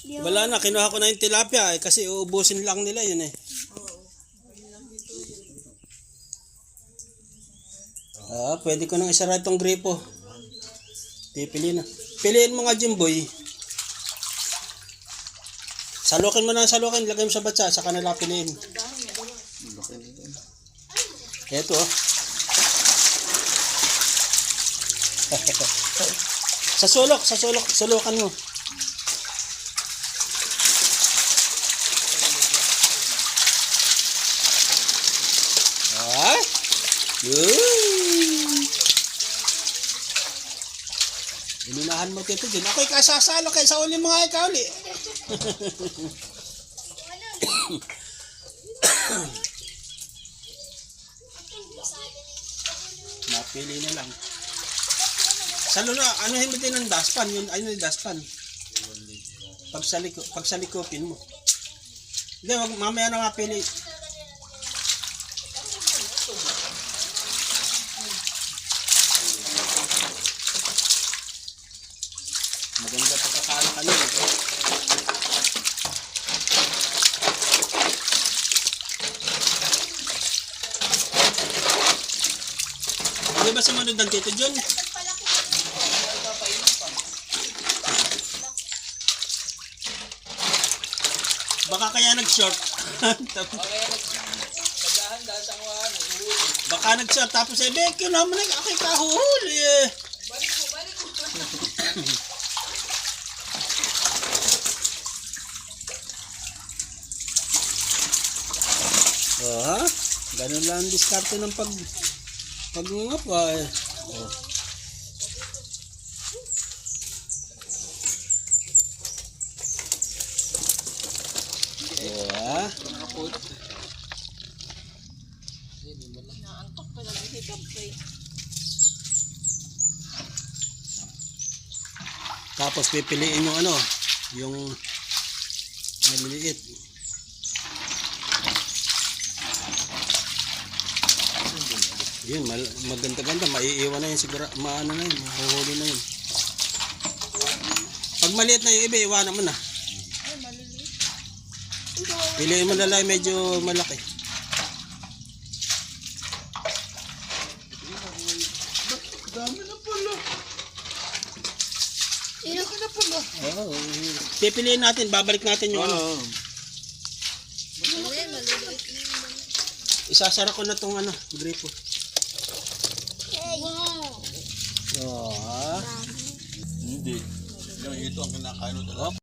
Wala na, kinuha ko na yung tilapia kasi uubusin lang nila yun eh. Pwede ko nang isara itong gripo. Pipili na. Piliin mo nga, Jimboy. Salukin mo na, salukin. Lagay mo sa batsa, saka nila piliin. Eto oh. Sulukan mo. Inunahan mo tito dyan. Ako'y kasasalo kayo sa uli mga ikaw uli. Napili na lang. Saluno, anuhin mo din ng daspan. Yun, ayun yung daspan. Pagsalikopin mo. Hindi, mamaya na mapili. Maganda pagkakala kanina. Hindi ba sumunod ng Tito John? Baka kaya nag-short. Baka nag-short tapos Becky naman ako'y kahuhuli eh. Balik ko. Ganun lang ang diskarte ng pag-ngapa eh. Tapos pipiliin yung yung maliliit. Yun, maganda-ganda, maiiwan na yun siguro, maano na yun, mahuhuli na yun. Pag maliit na yung iba, iwanan mo na. Piliin mo na lang medyo malaki. Dami na pala. Dami na pala. Pipiliin natin, babalik natin yung Isasara ko na tong gripo. Hindi. Yung ito ang kinakain mo talaga.